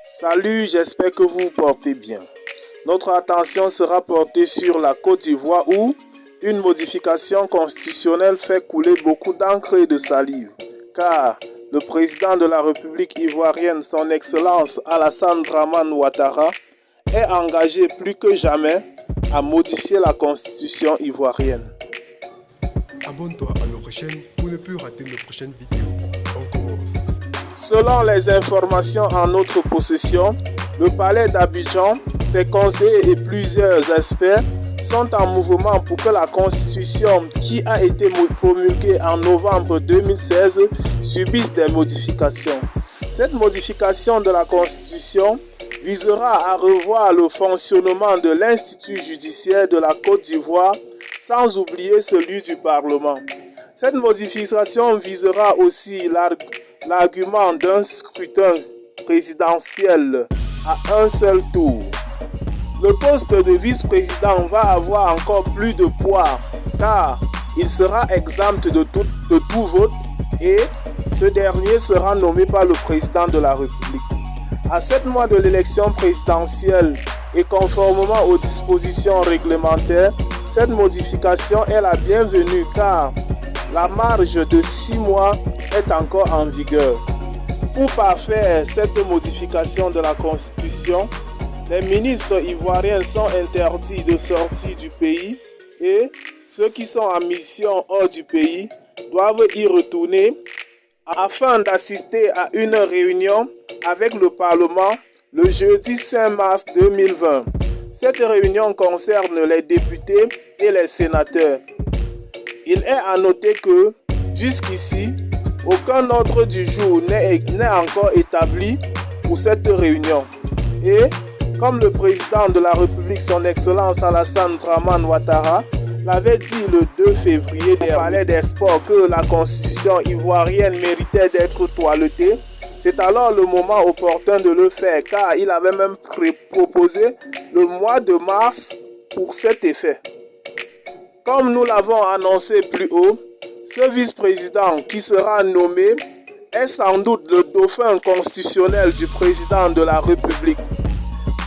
Salut, j'espère que vous vous portez bien. Notre attention sera portée sur la Côte d'Ivoire où une modification constitutionnelle fait couler beaucoup d'encre et de salive, car le président de la République ivoirienne, son Excellence Alassane Dramane Ouattara, est engagé plus que jamais à modifier la constitution ivoirienne. Abonne-toi à notre chaîne pour ne plus rater nos prochaines vidéos. On commence. Selon les informations en notre possession, le palais d'Abidjan, ses conseillers et plusieurs experts sont en mouvement pour que la constitution qui a été promulguée en novembre 2016 subisse des modifications. Cette modification de la constitution visera à revoir le fonctionnement de l'Institut judiciaire de la Côte d'Ivoire sans oublier celui du Parlement. Cette modification visera aussi l'argument d'un scrutin présidentiel à un seul tour. Le poste de vice-président va avoir encore plus de poids car il sera exempt de tout vote et ce dernier sera nommé par le président de la République. À 7 mois de l'élection présidentielle et conformément aux dispositions réglementaires, cette modification est la bienvenue car la marge de 6 mois est encore en vigueur. Pour parfaire cette modification de la Constitution, les ministres ivoiriens sont interdits de sortir du pays et ceux qui sont en mission hors du pays doivent y retourner afin d'assister à une réunion avec le Parlement le jeudi 5 mars 2020. Cette réunion concerne les députés et les sénateurs. Il est à noter que, jusqu'ici, aucun ordre du jour n'est encore établi pour cette réunion. Et, comme le président de la République, son Excellence Alassane Dramane Ouattara, l'avait dit le 2 février au Palais des Sports que la constitution ivoirienne méritait d'être toilettée, c'est alors le moment opportun de le faire car il avait même proposé le mois de mars pour cet effet. Comme nous l'avons annoncé plus haut, ce vice-président qui sera nommé est sans doute le dauphin constitutionnel du président de la République.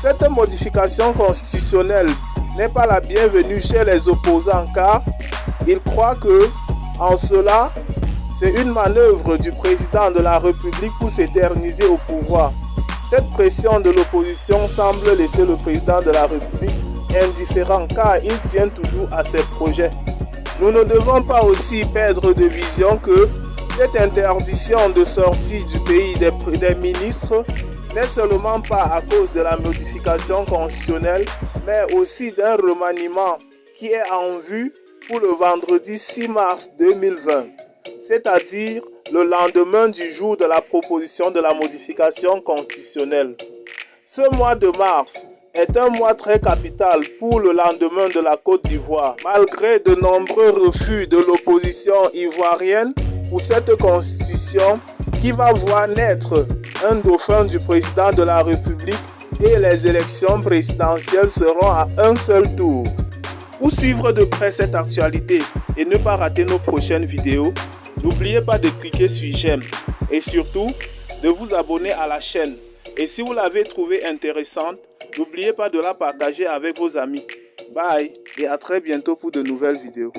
Cette modification constitutionnelle n'est pas la bienvenue chez les opposants car ils croient que, en cela, c'est une manœuvre du président de la République pour s'éterniser au pouvoir. Cette pression de l'opposition semble laisser le président de la République indifférent car il tient toujours à ses projets. Nous ne devons pas aussi perdre de vision que cette interdiction de sortie du pays des ministres n'est seulement pas à cause de la modification constitutionnelle, mais aussi d'un remaniement qui est en vue pour le vendredi 6 mars 2020, c'est-à-dire le lendemain du jour de la proposition de la modification constitutionnelle. Ce mois de mars est un mois très capital pour le lendemain de la Côte d'Ivoire. Malgré de nombreux refus de l'opposition ivoirienne pour cette constitution qui va voir naître un dauphin du président de la République et les élections présidentielles seront à un seul tour. Pour suivre de près cette actualité et ne pas rater nos prochaines vidéos, n'oubliez pas de cliquer sur j'aime et surtout de vous abonner à la chaîne. Et si vous l'avez trouvée intéressante, n'oubliez pas de la partager avec vos amis. Bye et à très bientôt pour de nouvelles vidéos.